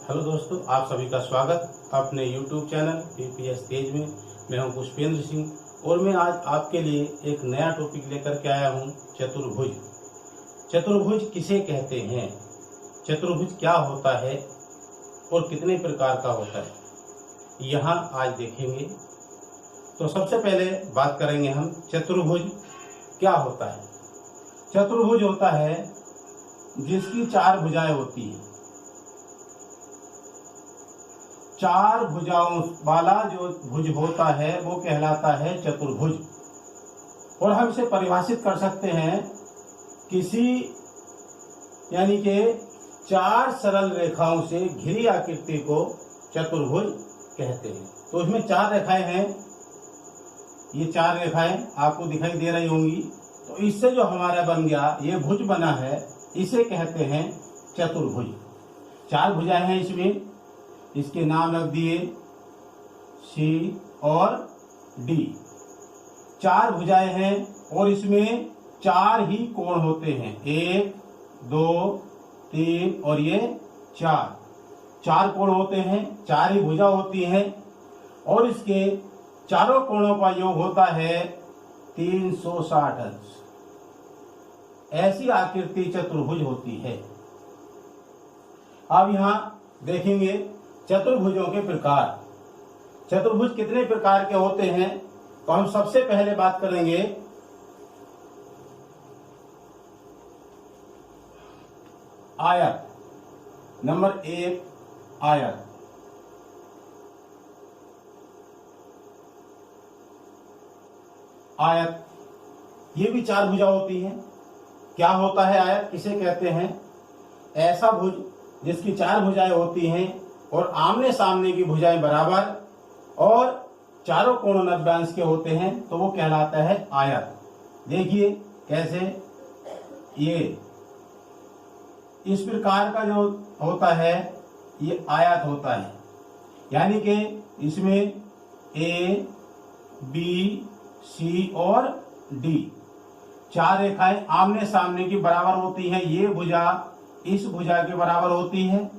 Hello दोस्तों, आप सभी का स्वागत अपने YouTube चैनल पीपीएस तेज में। मैं हूं पुष्पेंद्र सिंह और मैं आज आपके लिए एक नया टॉपिक लेकर के आया हूं, चतुर्भुज। चतुर्भुज किसे कहते हैं, चतुर्भुज क्या होता है और कितने प्रकार का होता है, यहाँ आज देखेंगे। तो सबसे पहले बात करेंगे हम चतुर्भुज क्या होता है। चतुर्भुज होता है जिसकी चार भुजाएं होती हैं। चार भुजाओं वाला जो भुज होता है वो कहलाता है चतुर्भुज। और हम इसे परिभाषित कर सकते हैं किसी यानी कि चार सरल रेखाओं से घिरी आकृति को चतुर्भुज कहते हैं। तो इसमें चार रेखाएं हैं, ये चार रेखाएं आपको दिखाई दे रही होंगी। तो इससे जो हमारा बन गया ये भुज बना है, इसे कहते हैं चतुर्भुज। चार भुजाएं हैं इसमें, इसके नाम रख दिए सी और डी। चार भुजाएं हैं और इसमें चार ही कोण होते हैं, 1 2 3 और ये चार कोण होते हैं, चार ही भुजा होती हैं और इसके चारों कोणों का योग होता है 360 अंश। ऐसी आकृति चतुर्भुज होती है। अब यहां देखेंगे चतुर्भुजों के प्रकार। चतुर्भुज कितने प्रकार के होते हैं, तो हम सबसे पहले बात करेंगे आयत। नंबर 1 आयत। आयत ये भी चार भुजा होती है। क्या होता है आयत, किसे कहते हैं? ऐसा भुज जिसकी चार भुजाएं होती हैं और आमने सामने की भुजाएं बराबर और चारों कोण 90 अंश के होते हैं, तो वो कहलाता है आयत। देखिए कैसे, ये इस प्रकार का जो होता है ये आयत होता है। यानी कि इसमें ए बी सी और डी चार रेखाएं आमने सामने की बराबर होती हैं। ये भुजा इस भुजा के बराबर होती है,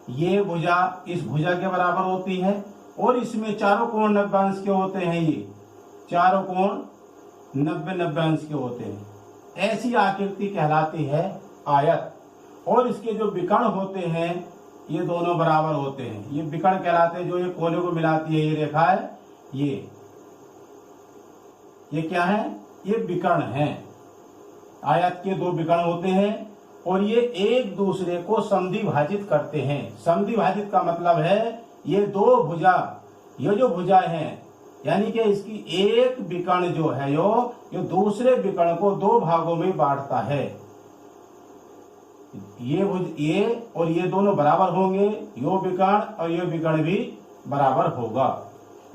ये भुजा इस भुजा के बराबर होती है और इसमें चारों कोण 90 अंश के होते हैं। ये चारों कोण 90 अंश के होते हैं। ऐसी आकृति कहलाती है आयत। और इसके जो विकर्ण होते हैं ये दोनों बराबर होते हैं। ये विकर्ण कहलाते हैं, जो ये कोने को मिलाती है ये रेखा है, ये क्या है, ये विकर्ण है। आयत के दो विकर्ण होते हैं और ये एक दूसरे को समद्विभाजित करते हैं। समद्विभाजित का मतलब है ये दो भुजा, ये जो भुजाएं हैं यानी कि इसकी एक विकर्ण जो है ये दूसरे विकर्ण को दो भागों में बांटता है। ये और ये दोनों बराबर होंगे, यो विकर्ण और ये विकर्ण भी बराबर होगा।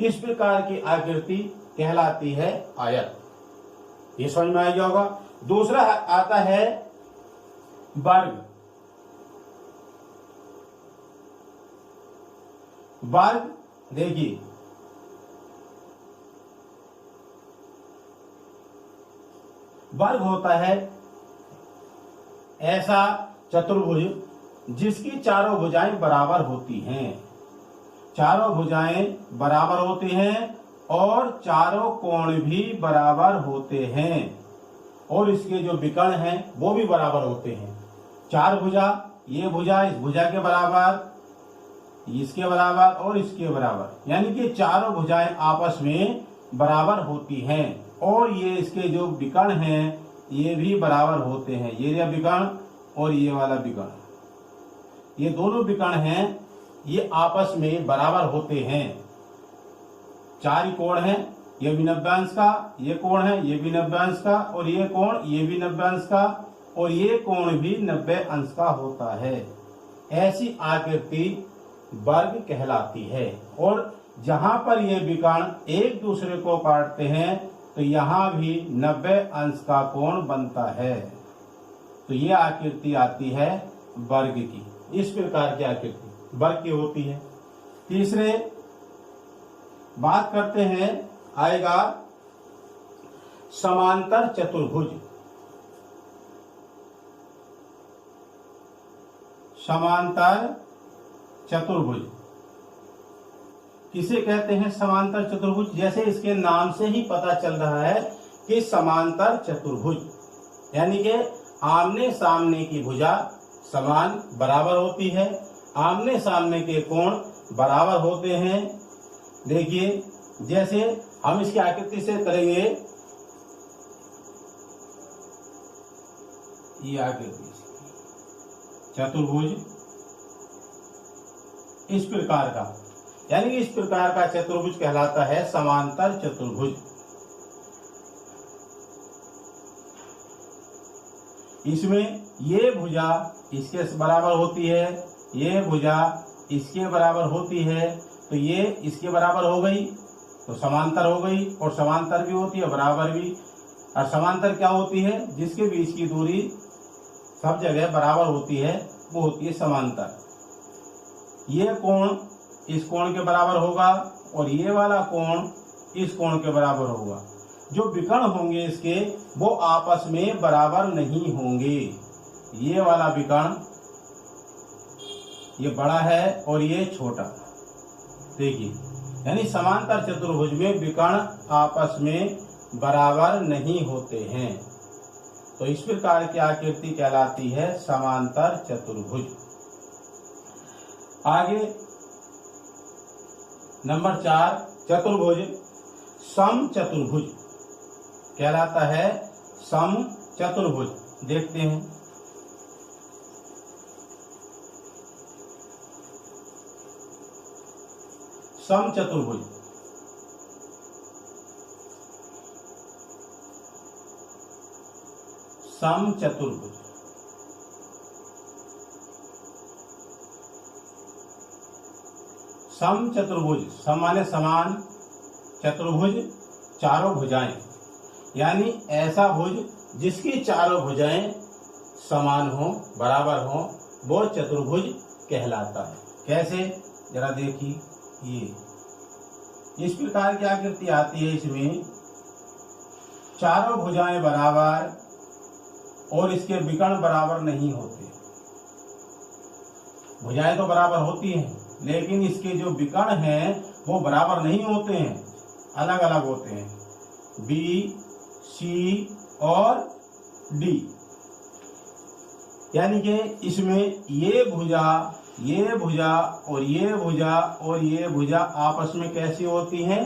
इस प्रकार की आकृति कहलाती है आयत। ये समझ में आ गया होगा। दूसरा आता है वर्ग। वर्ग देखिए, वर्ग होता है ऐसा चतुर्भुज जिसकी चारों भुजाएं बराबर होती हैं। चारों भुजाएं बराबर होती हैं और चारों कोण भी बराबर होते हैं और इसके जो विकर्ण हैं वो भी बराबर होते हैं। चार भुजा, ये भुजा इस भुजा के बराबर, इसके बराबर और इसके बराबर, यानी कि चारों भुजाएं आपस में बराबर होती हैं और ये इसके जो विकर्ण हैं ये भी बराबर होते हैं। ये विकर्ण और ये वाला विकर्ण, ये दोनों विकर्ण हैं, ये आपस में बराबर होते हैं। चार ही कोण हैं, ये भी 90 अंश का, ये कोण है ये भी 90 अंश का और ये कोण ये भी 90 अंश का और ये कोण भी 90 अंश का होता है। ऐसी आकृति वर्ग कहलाती है। और जहां पर ये विकर्ण एक दूसरे को काटते हैं तो यहाँ भी 90 अंश का कोण बनता है। तो ये आकृति आती है वर्ग की। इस प्रकार की आकृति वर्ग की होती है। तीसरे बात करते हैं, आएगा समांतर चतुर्भुज। समांतर चतुर्भुज किसे कहते हैं? समांतर चतुर्भुज। जैसे इसके नाम से ही पता चल रहा है कि समांतर चतुर्भुज, यानी कि आमने सामने की भुजा समान बराबर होती है, आमने सामने के कोण बराबर होते हैं। देखिए जैसे हम इसकी आकृति से करेंगे, ये आकृति चतुर्भुज इस प्रकार का, यानी कि इस प्रकार का चतुर्भुज कहलाता है समांतर चतुर्भुज। इसमें ये भुजा इसके बराबर होती है, ये भुजा इसके बराबर होती है, तो ये इसके बराबर हो गई तो समांतर हो गई, और समांतर भी होती है बराबर भी। और समांतर क्या होती है? जिसके बीच की दूरी सब जगह बराबर होती है वो होती है समांतर। ये कोण इस कोण के बराबर होगा और ये वाला कोण इस कोण के बराबर होगा। जो विकर्ण होंगे इसके वो आपस में बराबर नहीं होंगे। ये वाला विकर्ण ये बड़ा है और ये छोटा। देखिए, यानी समांतर चतुर्भुज में विकर्ण आपस में बराबर नहीं होते हैं, तो इस प्रकार की आकृति कहलाती है समांतर चतुर्भुज। आगे नंबर 4 चतुर्भुज सम चतुर्भुज कहलाता है। सम चतुर्भुज देखते हैं। सम चतुर्भुज सम चतुर्भुज सम चतुर्भुज, सम माने समान, चतुर्भुज चारों भुजाएं, यानी ऐसा भुज जिसकी चारों भुजाएं समान हो, बराबर हो, वो चतुर्भुज कहलाता है। कैसे? जरा देखिए, ये इस प्रकार की आकृति आती है। इसमें चारों भुजाएं बराबर और इसके विकर्ण बराबर नहीं होते। भुजाएं तो बराबर होती हैं, लेकिन इसके जो विकर्ण हैं वो बराबर नहीं होते हैं, अलग अलग होते हैं। बी, सी और डी, यानी कि इसमें ये भुजा और ये भुजा और ये भुजा आपस में कैसी होती हैं?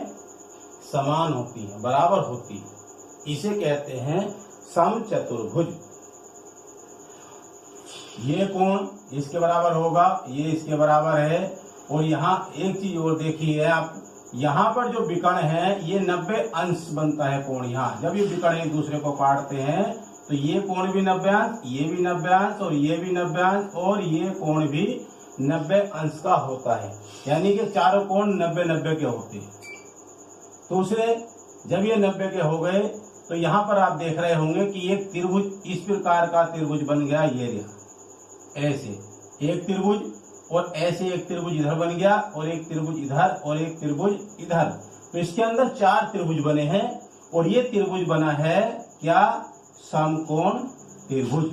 समान होती हैं, बराबर होती है। इसे कहते हैं सम चतुर्भुज। ये कोण इसके बराबर होगा, ये इसके बराबर है। और यहाँ एक चीज और देखिए आप, यहाँ पर जो विकर्ण है ये 90 अंश बनता है कोण। यहाँ जब ये विकर्ण एक दूसरे को काटते हैं तो ये कोण भी 90 अंश, ये भी 90 अंश और ये भी 90 अंश और ये कोण भी 90 अंश का होता है, यानी कि चारों कोण 90-90 के होते हैं। दूसरे जब ये 90 के हो गए तो यहाँ पर आप देख रहे होंगे कि एक त्रिभुज इस प्रकार का त्रिभुज बन गया। ये ऐसे एक त्रिभुज और ऐसे एक त्रिभुज इधर बन गया और एक त्रिभुज इधर और एक त्रिभुज इधर। तो इसके अंदर 4 त्रिभुज बने हैं और ये त्रिभुज बना है क्या? समकोण त्रिभुज।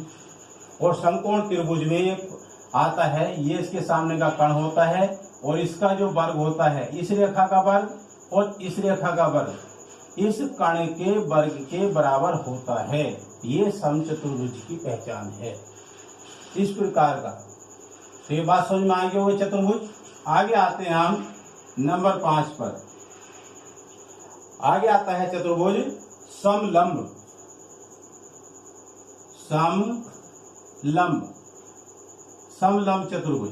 और समकोण त्रिभुज में आता है, ये इसके सामने का कर्ण होता है और इसका जो वर्ग होता है इस रेखा का वर्ग और इस रेखा का वर्ग इस कर्ण के वर्ग के बराबर होता है। ये समचतुर्भुज की पहचान है। इस प्रकार का, तो ये बात समझ में आ गई होगी चतुर्भुज। आगे आते हैं हम नंबर 5 पर। आगे आता है चतुर्भुज समलंब। समलंब चतुर्भुज,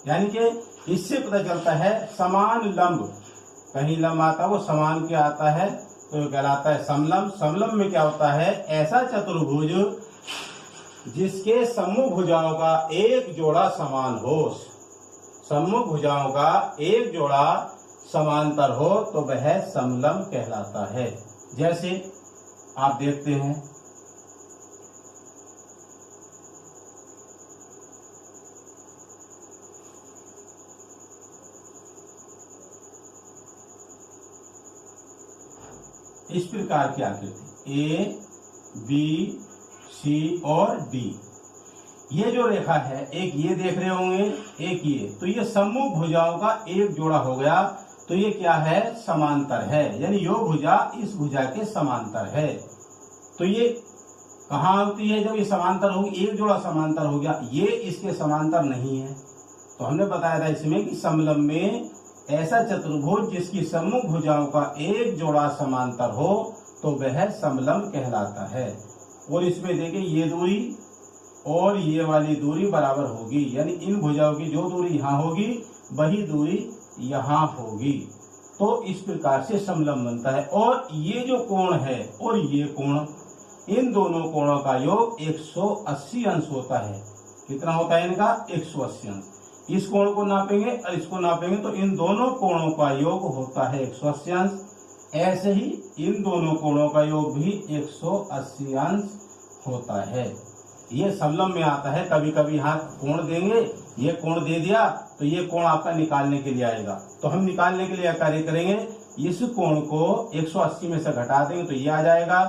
यानी कि इससे पता चलता है समान लंब। कहीं लंब आता है वो समान के आता है तो कहलाता है समलंब। समलंब में क्या होता है? ऐसा चतुर्भुज जिसके सम्मुख भुजाओं का एक जोड़ा समान हो। सम्मुख भुजाओं का एक जोड़ा समांतर हो तो वह समलंब कहलाता है। जैसे आप देखते हैं, इस प्रकार की आकृति A, B, C और D, ये जो रेखा है, एक ये देख रहे होंगे, एक ये, तो ये सम्मुख भुजाओं का एक जोड़ा हो गया। तो ये क्या है? समांतर है, यानी यो भुजा इस भुजा के समांतर है। तो ये कहाँ होती है जब ये समांतर होगी? एक जोड़ा समांतर हो गया, ये इसके समांतर नहीं है। तो हमने बताया था इसमें कि समलंब में ऐसा चतुर्भुज जिसकी सम्मुख भुजाओं का एक जोड़ा समांतर हो तो वह समलंब कहलाता है। और इसमें देखिए ये दूरी और ये वाली दूरी बराबर होगी, यानी इन भुजाओं की जो दूरी यहाँ होगी वही दूरी यहाँ होगी। तो इस प्रकार से समलंब बनता है। और ये जो कोण है और ये कोण, इन दोनों कोणों का योग 180 अंश होता है। कितना होता है इनका? 180 अंश। इस कोण को नापेंगे और इसको नापेंगे तो इन दोनों कोणों का योग होता है 180 अंश। ऐसे ही इन दोनों कोणों का योग भी 180 अंश होता है। ये समलंब में आता है। कभी कभी यहाँ कोण देंगे, ये कोण दे दिया तो ये कोण आपका निकालने के लिए आएगा। तो हम निकालने के लिए कार्य करेंगे, इस कोण को 180 में से घटा देंगे तो ये आ जाएगा,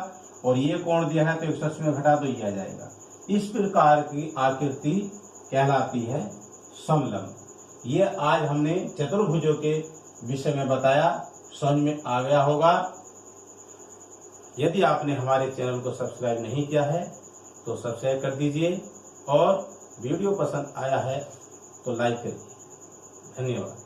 और ये कोण दिया है तो 180 में घटा तो ये आ जाएगा। इस प्रकार की आकृति कहलाती है समलंब। ये आज हमने चतुर्भुजों के विषय में बताया, समझ में आ गया होगा। यदि आपने हमारे चैनल को सब्सक्राइब नहीं किया है तो सब्सक्राइब कर दीजिए, और वीडियो पसंद आया है तो लाइक करिए। धन्यवाद।